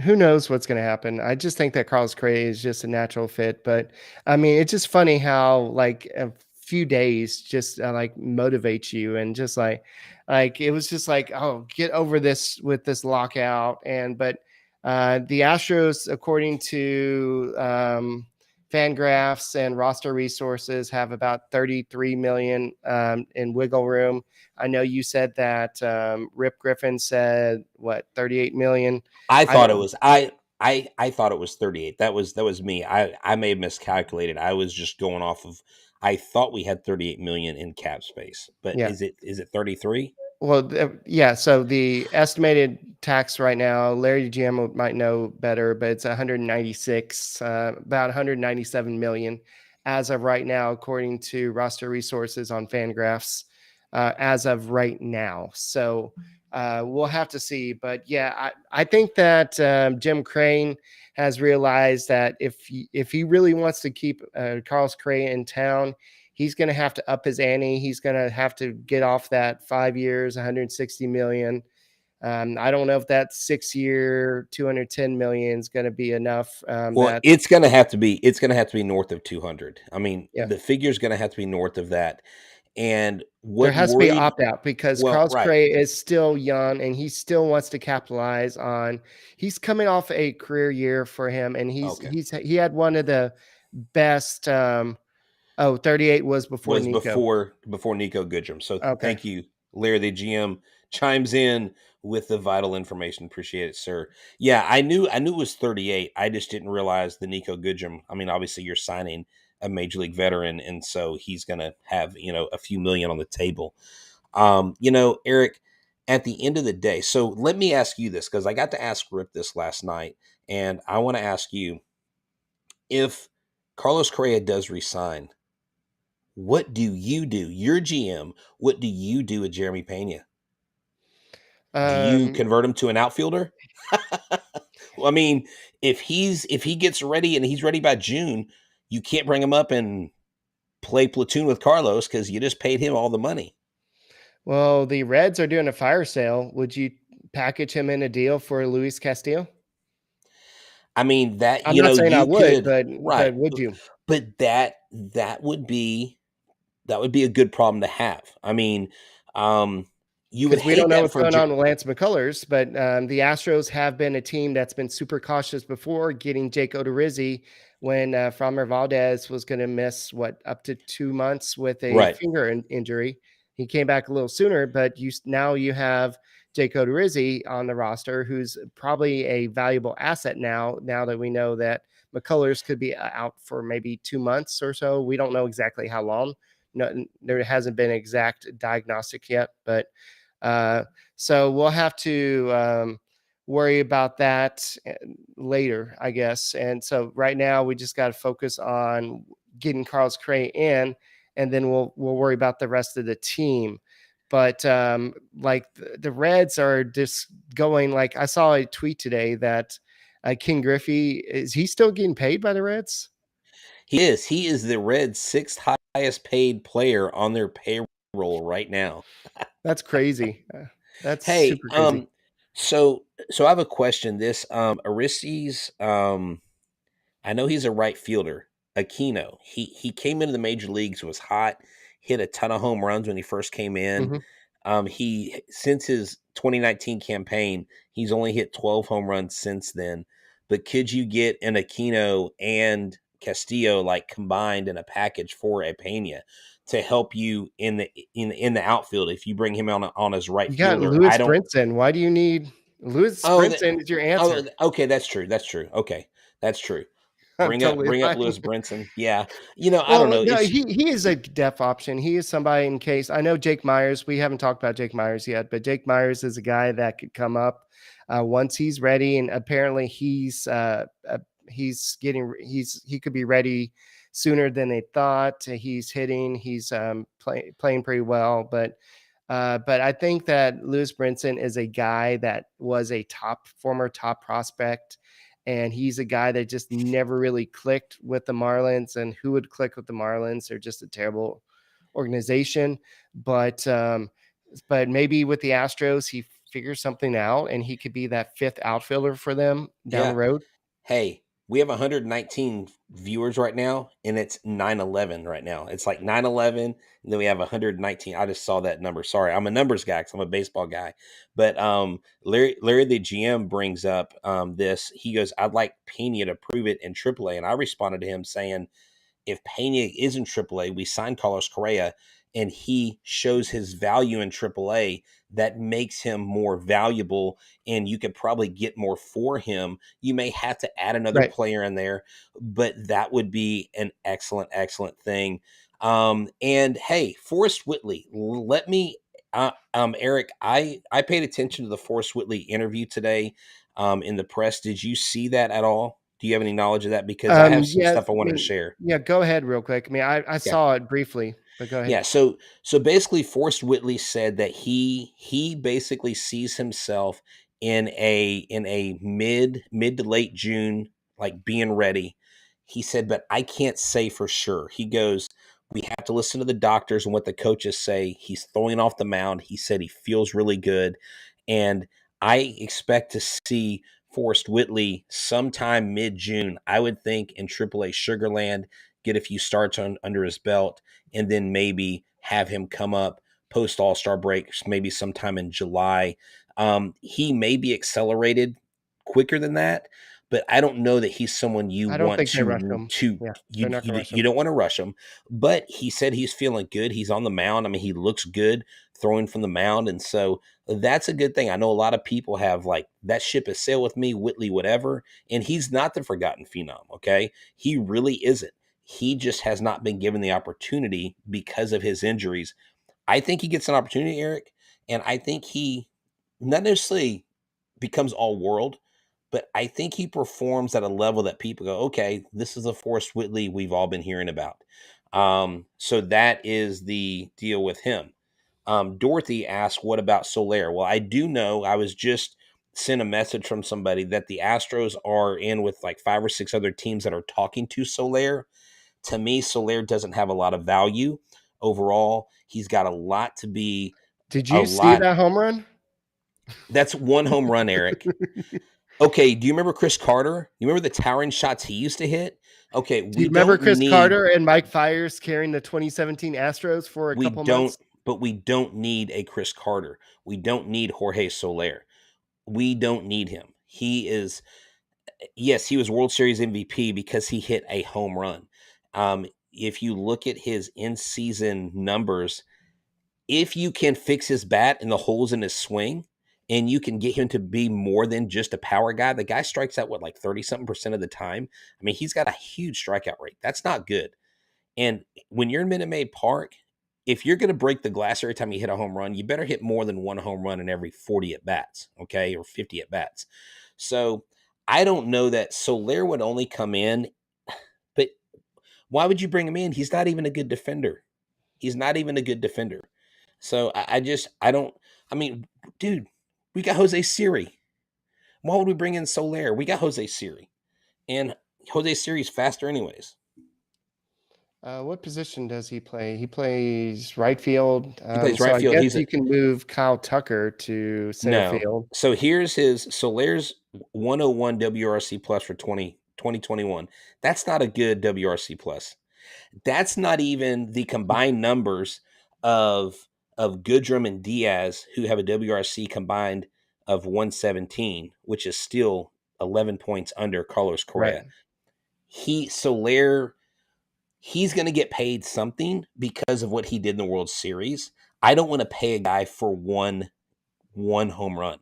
Who knows what's going to happen? I just think that Carlos Correa is just a natural fit. But I mean, it's just funny how like a few days just like motivates you, and just like it was just like, oh, get over this with this lockout. But the Astros, according to Fangraphs and roster resources, have about 33 million in wiggle room. I know you said that Rip Griffin said what, 38 million. I I thought it don't. was I thought it was 38. That was me. I may have miscalculated. I was just going off of I thought we had 38 million in cap space. But Yeah. is it 33? Well, yeah. So the estimated tax right now, Larry GM might know better, but it's 196, about 197 million as of right now, according to roster resources on Fangraphs, as of right now. So we'll have to see. But yeah, I think that Jim Crane has realized that if he really wants to keep Carlos Correa in town, he's going to have to up his ante. He's going to have to get off that 5 years, 160 million. I don't know if that 6 year, 210 million is going to be enough. Well, That it's going to have to be north of 200. I mean, Yeah, the figure's going to have to be north of that. And there what has to be worried opt out because well, Carlos right. Correa is still young and he still wants to capitalize on. He's coming off a career year for him, and Okay. he had one of the best. 38 was before Was Nico. before Nico Goodrum. So Okay. thank you, Larry the GM chimes in with the vital information. Appreciate it, sir. Yeah, I knew it was 38. I just didn't realize the Nico Goodrum. I mean, obviously you're signing a major league veteran, and so he's gonna have, a few million on the table. Eric, at the end of the day, so let me ask you this, because I got to ask Rip this last night, and I want to ask you, if Carlos Correa does resign, what do you do? You're GM. What do you do with Jeremy Pena? Do you Um, convert him to an outfielder? Well, I mean, if he gets ready and he's ready by June, you can't bring him up and play platoon with Carlos because you just paid him all the money. Well, the Reds are doing a fire sale. Would you package him in a deal for Luis Castillo? I mean, that I'm not saying I you would, could, but right, would you? but that would be a good problem to have. I mean, um, you would Because we don't hate know that what's for going on with Lance McCullers, but the Astros have been a team that's been super cautious before getting Jake Odorizzi when Framber Valdez was going to miss up to 2 months with a right. finger injury. He came back a little sooner, but now you have Jake Odorizzi on the roster, who's probably a valuable asset now. Now that we know that McCullers could be out for maybe 2 months or so, we don't know exactly how long. No, there hasn't been exact diagnostic yet, but uh, so we'll have to worry about that later, I guess. And so right now we just got to focus on getting Carlos Correa in, and then we'll worry about the rest of the team. But like the Reds are just going. Like I saw a tweet today that King Griffey, is he still getting paid by the Reds? He is the Reds' sixth highest paid player on their payroll right now. That's crazy. That's Hey, super crazy. so I have a question. This Aristides, I know he's a right fielder. Aquino, he came into the major leagues, was hot, hit a ton of home runs when he first came in. Mhm. He since his 2019 campaign, he's only hit 12 home runs since then. But could you get an Aquino and Castillo like combined in a package for a Pena to help you in the outfield if you bring him on as right You got fielder? Lewis I don't. Brinson. Why do you need? Lewis Oh, Brinson is your answer. okay, that's true. That's true. Okay, that's true. I'm totally Bring up lying. Lewis Brinson. Yeah, I don't Well, know. no, It's he is a depth option. He is somebody in case. I know Jake Meyers. We haven't talked about Jake Meyers yet, but Jake Meyers is a guy that could come up once he's ready, and apparently he could be ready sooner than they thought. He's hitting. He's playing pretty well, but I think that Lewis Brinson is a guy that was a former top prospect, and he's a guy that just never really clicked with the Marlins. And who would click with the Marlins? They're just a terrible organization. But maybe with the Astros, he figures something out, and he could be that fifth outfielder for them down the yeah. road. Hey, we have 119 viewers right now, and it's 9:11 right now. It's like 9:11, and then we have 119. I just saw that number. Sorry, I'm a numbers guy because I'm a baseball guy. But Larry the GM brings up this. He goes, "I'd like Pena to prove it in AAA," and I responded to him saying, if Pena is in AAA, we sign Carlos Correa, and he shows his value in AAA, that makes him more valuable, and you could probably get more for him. You may have to add another Right. player in there, but that would be an excellent, excellent thing. And hey, Forrest Whitley, let me, Eric, I paid attention to the Forrest Whitley interview today in the press. Did you see that at all? Do you have any knowledge of that? Because I have some Yes. stuff I wanted to share. Yeah. Go ahead, real quick. I mean, I Yeah. saw it briefly, but go ahead. Yeah, so basically Forrest Whitley said that he basically sees himself in a mid to late June, like being ready. He said, but I can't say for sure. He goes, we have to listen to the doctors and what the coaches say. He's throwing off the mound. He said he feels really good. And I expect to see Forrest Whitley sometime mid-June. I would think in AAA Sugarland, get a few starts under his belt, and then maybe have him come up post All-Star break, maybe sometime in July. He may be accelerated quicker than that, but I don't know that he's someone you I don't want think they rush him. Yeah, they're not gonna rush you him. don't want to rush him. But he said he's feeling good. He's on the mound. I mean, he looks good throwing from the mound, and so that's a good thing. I know a lot of people have like that ship has sailed with me, Whitley, whatever, and he's not the forgotten phenom. Okay, he really isn't. He just has not been given the opportunity because of his injuries. I think he gets an opportunity, Eric, and I think he not necessarily becomes all world, but I think he performs at a level that people go, okay, this is a Forrest Whitley we've all been hearing about. So that is the deal with him. Dorothy asked, what about Soler? Well, I do know, I was just sent a message from somebody that the Astros are in with like 5 or 6 other teams that are talking to Soler. To me, Soler doesn't have a lot of value overall. He's got a lot to be Did a you see lot. that home run? That's one home run, Eric. Okay, do you remember Chris Carter? You remember the towering shots he used to hit? Okay, Do you remember Chris Carter and Mike Fiers carrying the 2017 Astros for a we couple don't, months? but we don't need a Chris Carter. We don't need Jorge Soler. We don't need him. He is, yes, he was World Series MVP because he hit a home run. If you look at his in-season numbers, if you can fix his bat and the holes in his swing, and you can get him to be more than just a power guy, the guy strikes out what, like 30 something percent of the time. I mean, he's got a huge strikeout rate. That's not good. And when you're in Minute Maid Park, if you're going to break the glass every time you hit a home run, you better hit more than one home run in every 40 at bats, okay, or 50 at bats. So I don't know that Soler would only come in, but why would you bring him in? He's not even a good defender. He's not even a good defender. So I don't, I mean, dude, we got Jose Siri. Why would we bring in Soler? We got Jose Siri. And Jose Siri's faster anyways. What position does he play? He plays right field. He plays So right I field. guess He's a, you can move Kyle Tucker to center no. field. So here's his Soler's 101 WRC plus for 2021. That's not a good WRC plus. That's not even the combined numbers of Goodrum and Diaz, who have a WRC combined of 117, which is still 11 points under Carlos Right. Correa. Soler, he's going to get paid something because of what he did in the World Series. I don't want to pay a guy for one home run.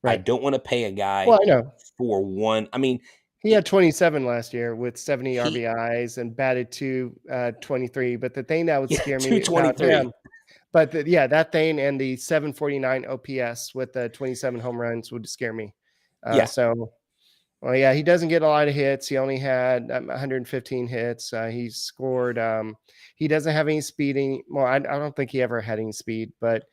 I Right. don't want to pay a guy Well, I know. for one. I mean, He had 27 last year with 70 he RBIs and batted 223. But the thing that would yeah, scare me about 223. him, that thing and the 749 OPS with the 27 home runs would scare me. Yeah, Well, yeah, he doesn't get a lot of hits. He only had 115 hits. He scored. He doesn't have any speeding. Well, I don't think he ever had any speed, but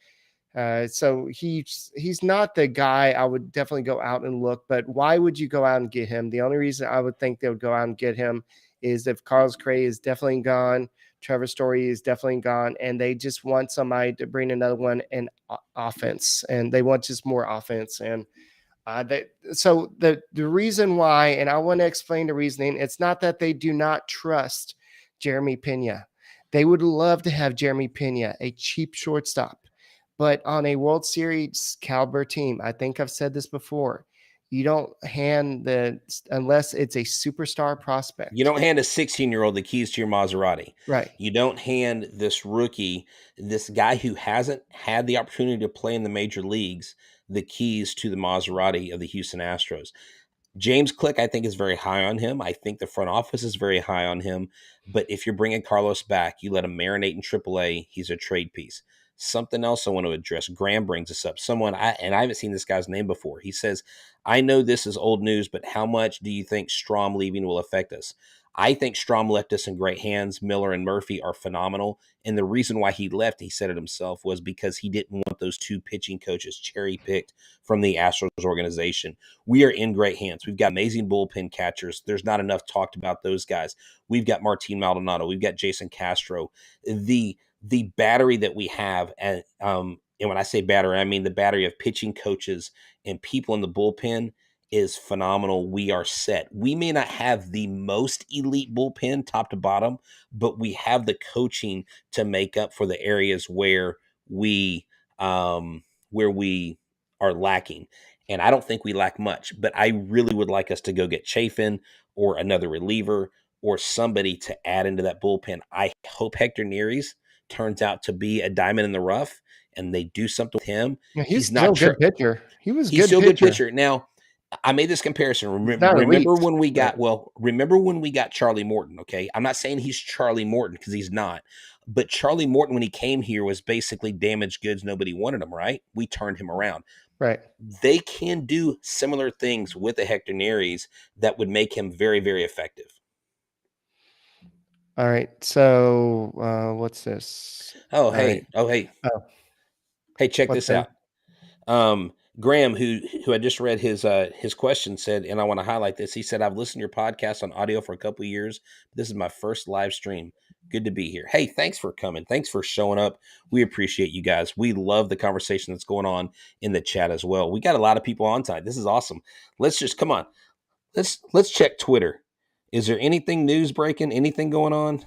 so he's not the guy I would definitely go out and look. But why would you go out and get him? The only reason I would think they would go out and get him is if Carlos Correa is definitely gone, Trevor Story is definitely gone, and they just want somebody to bring another one in offense, and they want just more offense. And so the reason why, and I want to explain the reasoning, it's not that they do not trust Jeremy Pena. They would love to have Jeremy Pena, a cheap shortstop. But on a World Series caliber team, I think I've said this before, you don't hand unless it's a superstar you prospect. don't hand a 16-year-old the keys to your Maserati. Right. You don't hand this rookie, this guy who hasn't had the opportunity to play in the major leagues, the keys to the Maserati of the Houston Astros. James Click, I think, is very high on him. I think the front office is very high on him. But if you're bringing Carlos back, you let him marinate in AAA. He's a trade piece. Something else I want to address. Graham brings this up. I haven't seen this guy's name before. He says, I know this is old news, but how much do you think Strom leaving will affect us? I think Strom left us in great hands. Miller and Murphy are phenomenal. And the reason why he left, he said it himself, was because he didn't want those two pitching coaches cherry picked from the Astros organization. We are in great hands. We've got amazing bullpen catchers. There's not enough talked about those guys. We've got Martin Maldonado. We've got Jason Castro. The battery that we have, and when I say battery, I mean the battery of pitching coaches and people in the bullpen is phenomenal. We are set. We may not have the most elite bullpen top to bottom, but we have the coaching to make up for the areas we where we are lacking. And I don't think we lack much, but I really would like us to go get Chafin or another reliever or somebody to add into that bullpen. I hope Hector Neris turns out to be a diamond in the rough and they do something with him. Yeah, he's He's still not a good pitcher. He was a he's good still a good pitcher. pitcher. Now, I made this comparison. He's not elite. Remember when we got Charlie Morton, okay? I'm not saying he's Charlie Morton because he's not. But Charlie Morton, when he came here, was basically damaged goods. Nobody wanted him, right? We turned him around. Right. They can do similar things with the Hector Neris that would make him very, very effective. All right. So what's this? Oh, hey. Right. Oh, hey. Oh. Hey, check What's this out. Graham, who I just read his question, said, and I want to highlight this. He said, I've listened to your podcast on audio for a couple of years. This is my first live stream. Good to be here. Hey, thanks for coming. Thanks for showing up. We appreciate you guys. We love the conversation that's going on in the chat as well. We got a lot of people on tonight. This is awesome. Let's just come on. Let's check Twitter. Is there anything news breaking? Anything going on?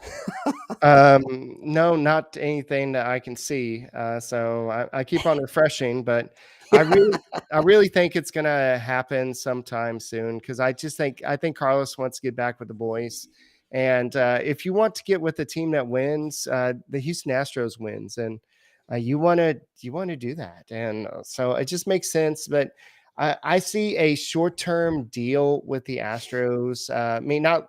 No, not anything that I can see. So I keep on refreshing, but I really think it's gonna happen sometime soon because I think Carlos wants to get back with the boys. And if you want to get with the team that wins, the Houston Astros wins, and you want to do that. And so it just makes sense. But I see a short-term deal with the Astros. I mean, not.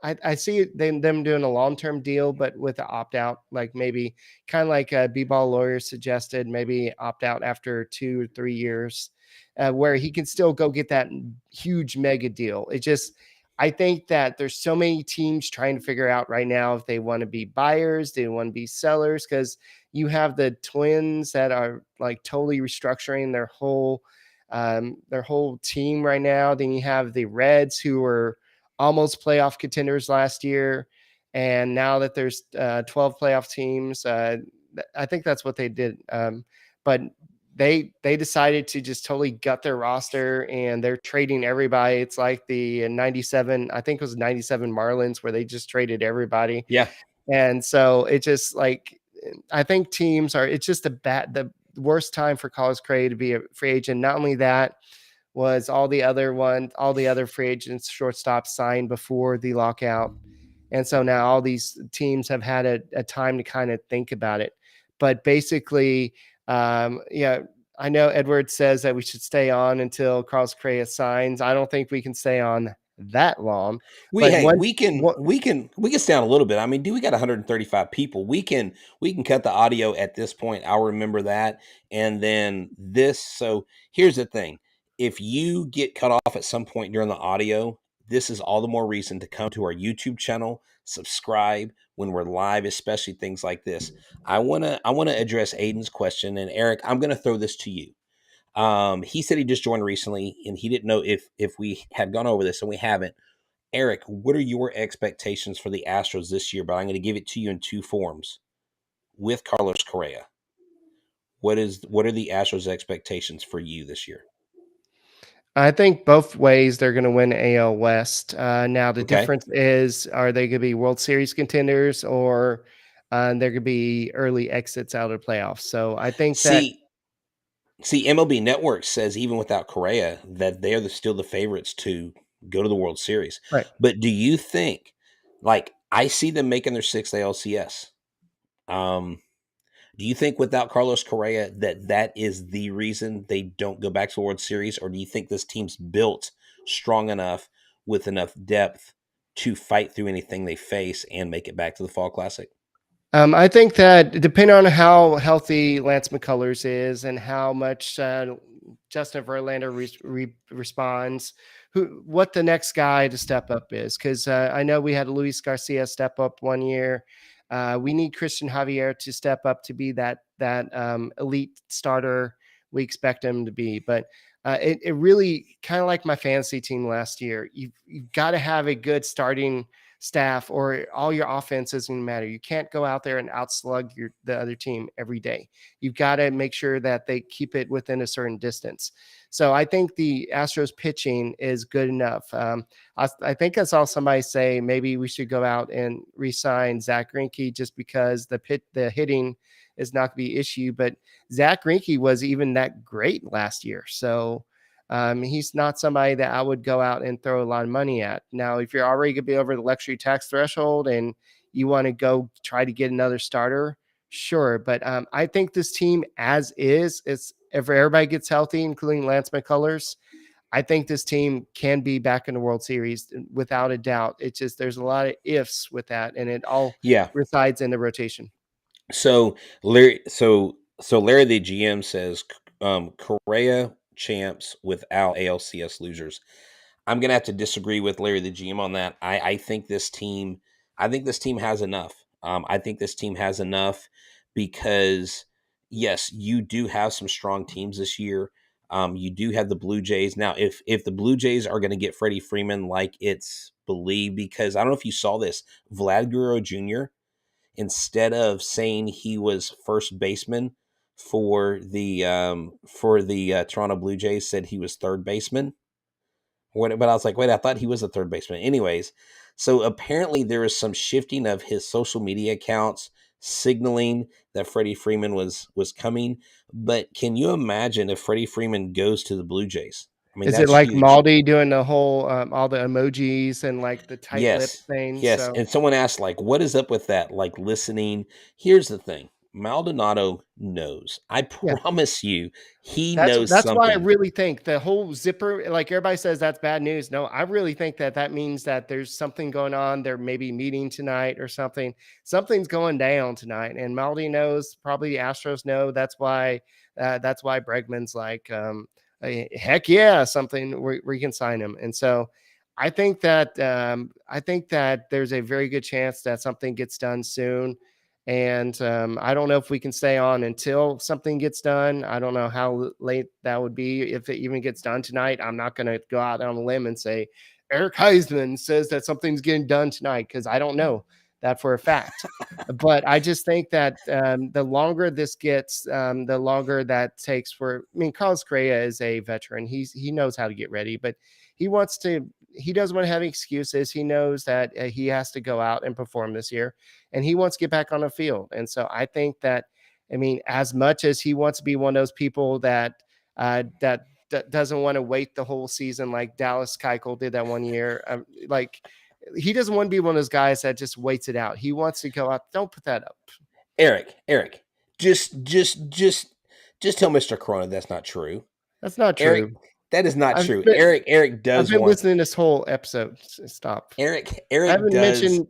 I see them doing a long-term deal, but with the opt-out, like maybe kind of like B-ball lawyer suggested, maybe opt out after 2 or 3 years, where he can still go get that huge mega deal. I think that there's so many teams trying to figure out right now if they want to be buyers, they want to be sellers, because you have the Twins that are like totally restructuring their whole team right now. Then you have the Reds who are almost playoff contenders last year. And now that there's 12 playoff teams, I think that's what they did. But they decided to just totally gut their roster and they're trading everybody. It's like the 97, I think it was 97 Marlins where they just traded everybody. Yeah. And so it just like, I think it's just the worst time for Carlos Correa to be a free agent. Not only that, was all the other free agents, shortstops signed before the lockout. And so now all these teams have had a time to kind of think about it. But basically, I know Edward says that we should stay on until Carlos Correa signs. I don't think we can stay on that long. We But hey, one, we can stay down a little bit. I mean, dude, we got 135 people. We can cut the audio at this point. I'll remember that. And then this. So here's the thing: if you get cut off at some point during the audio, this is all the more reason to come to our YouTube channel, subscribe when we're live, especially things like this. I wanna address Aiden's question, and Eric, I'm gonna throw this to you. He said he just joined recently, and he didn't know if we had gone over this, and we haven't. Eric, what are your expectations for the Astros this year? But I'm going to give it to you in two forms. With Carlos Correa, what are the Astros' expectations for you this year? I think both ways they're going to win AL West. Now the Okay. difference is, are they going to be World Series contenders, or they're going to be early exits out of the playoffs? So I think that See, MLB Network says even without Correa that they are still the favorites to go to the World Series. right. But do you think, like, I see them making their sixth ALCS? Do you think without Carlos Correa that is the reason they don't go back to the World Series, or do you think this team's built strong enough with enough depth to fight through anything they face and make it back to the Fall Classic? I think that depending on how healthy Lance McCullers is and how much Justin Verlander responds, what the next guy to step up is. Because I know we had Luis Garcia step up one year. We need Christian Javier to step up to be that elite starter we expect him to be. But it really kind of like my fantasy team last year. You've got to have a good starting staff, or all your offense doesn't matter. You can't go out there and outslug the other team every day. You've got to make sure that they keep it within a certain distance. So I think the Astros pitching is good enough. I think I saw somebody say maybe we should go out and re-sign Zach Greinke just because the hitting is not going to be issue. But Zach Greinke was even that great last year. So he's not somebody that I would go out and throw a lot of money at. Now, if you're already going to be over the luxury tax threshold and you want to go try to get another starter, sure. But I think this team as is, if everybody gets healthy, including Lance McCullers, I think this team can be back in the World Series without a doubt. It's just there's a lot of ifs with that, and it all Yeah. resides in the rotation. So Larry the GM says Correa champs without ALCS losers. I'm gonna have to disagree with Larry the GM on that. I think this team has enough. I think this team has enough because yes, you do have some strong teams this year. You do have the Blue Jays. Now, if the Blue Jays are going to get Freddie Freeman like it's believed, because I don't know if you saw this, Vlad Guerrero Jr., instead of saying he was first baseman for the Toronto Blue Jays, said he was third baseman. But I was like, wait, I thought he was a third baseman. Anyways, so apparently there is some shifting of his social media accounts signaling that Freddie Freeman was coming. But can you imagine if Freddie Freeman goes to the Blue Jays? I mean, Is it that's like huge. Maldi doing the whole all the emojis and like the tight lip thing? Yes. So And someone asked, like, what is up with that? Like listening. Here's the thing. Maldonado knows. I yeah. promise you, he That's knows that's why I something. really think the whole zipper, like everybody says, that's bad news. No, I really think that means that there's something going on. They're maybe meeting tonight or something. Something's going down tonight, and Maldi knows. Probably the Astros know. That's why Bregman's like, heck yeah, something we can sign him. And so I think that there's a very good chance that something gets done soon. And I don't know if we can stay on until something gets done. I don't know how late that would be. If it even gets done tonight, I'm not going to go out on a limb and say Eric Heisman says that something's getting done tonight, because I don't know that for a fact. But I just think that the longer this gets, the longer that takes for. I mean, Carlos Correa is a veteran. He knows how to get ready, but he wants to. He doesn't want to have any excuses. He knows that he has to go out and perform this year, and he wants to get back on the field. And so I think that, I mean, as much as he wants to be one of those people that doesn't want to wait the whole season like Dallas Keuchel did that one year, like he doesn't want to be one of those guys that just waits it out. He wants to go out. Don't put that up. Eric, just Just tell Mr. Corona that's not true. That's not Eric, true. that is not I've true. been, Eric I've does been want listening this whole episode. Stop. I Eric haven't does. mentioned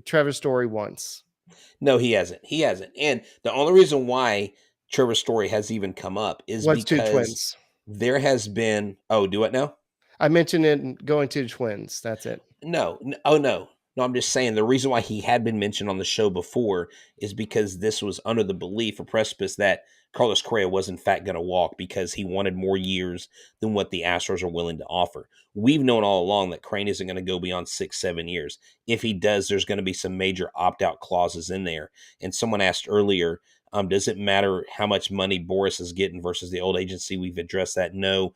Trevor's story once. No, he hasn't. He hasn't. And the only reason why Trevor's story has even come up is What's two because twins? there has been. Oh, do it now? I mentioned it going to the twins. That's it. No. Oh, no. No, I'm just saying the reason why he had been mentioned on the show before is because this was under the belief or precipice that Carlos Correa was in fact going to walk because he wanted more years than what the Astros are willing to offer. We've known all along that Crane isn't going to go beyond 6-7 years. If he does, there's going to be some major opt-out clauses in there. And someone asked earlier, does it matter how much money Boris is getting versus the old agency? We've addressed that. No,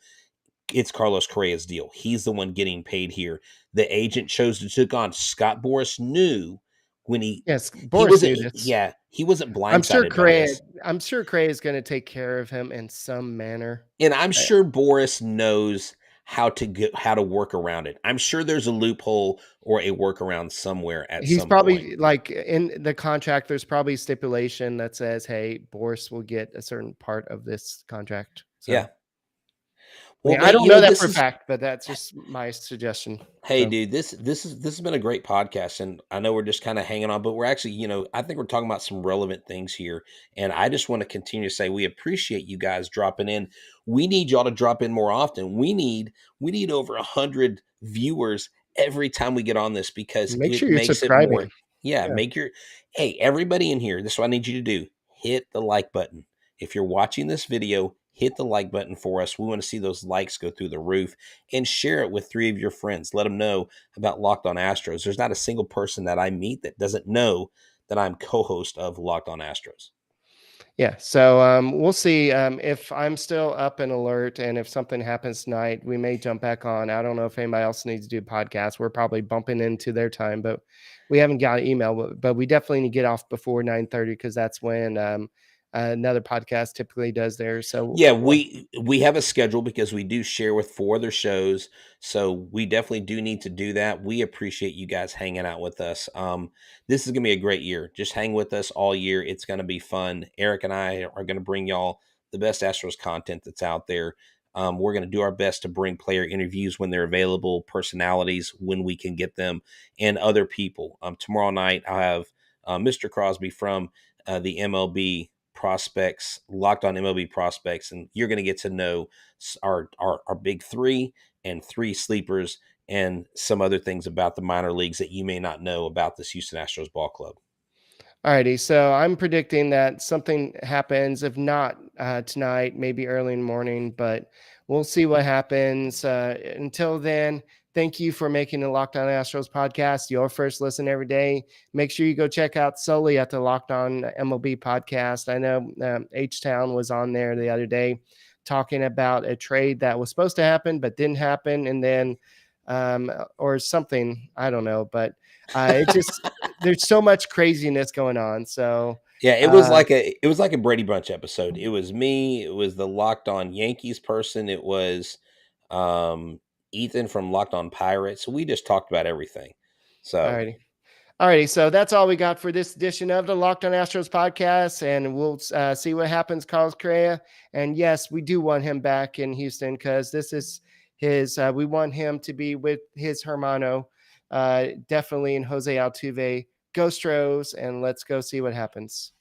it's Carlos Correa's deal. He's the one getting paid here. The agent chose to take on. Scott Boras knew when Yes, he Boris wasn't knew this. yeah, he wasn't I'm sure blindsided by Correa. this. I'm sure Correa is going to take care of him in some manner. And I'm I- sure Boris knows how to work around it. I'm sure there's a loophole or a workaround somewhere at He's some point. probably like in the contract. There's probably stipulation that says, "Hey, Boris will get a certain part of this contract." So, Yeah. I Well, mean, I mate, don't know that this for a is fact, but that's just my suggestion. Hey, So, dude, this has been a great podcast, and I know we're just kind of hanging on, but we're actually, I think we're talking about some relevant things here, and I just want to continue to say we appreciate you guys dropping in. We need y'all to drop in more often. We need over 100 viewers every time we get on this because make it sure you're makes it subscribing. more. Yeah, Yeah. hey, everybody in here. This is what I need you to do: hit the like button. If you're watching this video, hit the like button for us. We want to see those likes go through the roof and share it with 3 of your friends. Let them know about Locked On Astros. There's not a single person that I meet that doesn't know that I'm co-host of Locked On Astros. Yeah. So we'll see if I'm still up and alert, and if something happens tonight, we may jump back on. I don't know if anybody else needs to do podcasts. We're probably bumping into their time, but we haven't got an email. But we definitely need to get off before 9:30 because that's when another podcast typically does theirs. So Yeah, we have a schedule because we do share with 4 other shows, so we definitely do need to do that. We appreciate you guys hanging out with us. This is gonna be a great year. Just hang with us all year. It's gonna be fun. Eric and I are gonna bring y'all the best Astros content that's out there. We're gonna do our best to bring player interviews when they're available, personalities when we can get them, and other people. Tomorrow night I'll have Mr. Crosby from the MLB prospects, Locked On MLB prospects, and you're going to get to know our big 3 and 3 sleepers and some other things about the minor leagues that you may not know about this Houston Astros ball club. Alrighty, so I'm predicting that something happens. If not tonight, maybe early in the morning, but we'll see what happens. Until then, thank you for making the Locked On Astros podcast your first listen every day. Make sure you go check out Sully at the Locked On MLB podcast. I know H-Town was on there the other day talking about a trade that was supposed to happen but didn't happen, and then or something. I don't know, but it just there's so much craziness going on. So Yeah, it was like a Brady Bunch episode. It was me, it was the Locked On Yankees person, it was um, Ethan from Locked On Pirates. We just talked about everything. So alrighty. Alrighty, so that's all we got for this edition of the Locked On Astros podcast, and we'll see what happens, Carlos Correa. And yes, we do want him back in Houston because this is his. We want him to be with his hermano, definitely in Jose Altuve. Go Stros, and let's go see what happens.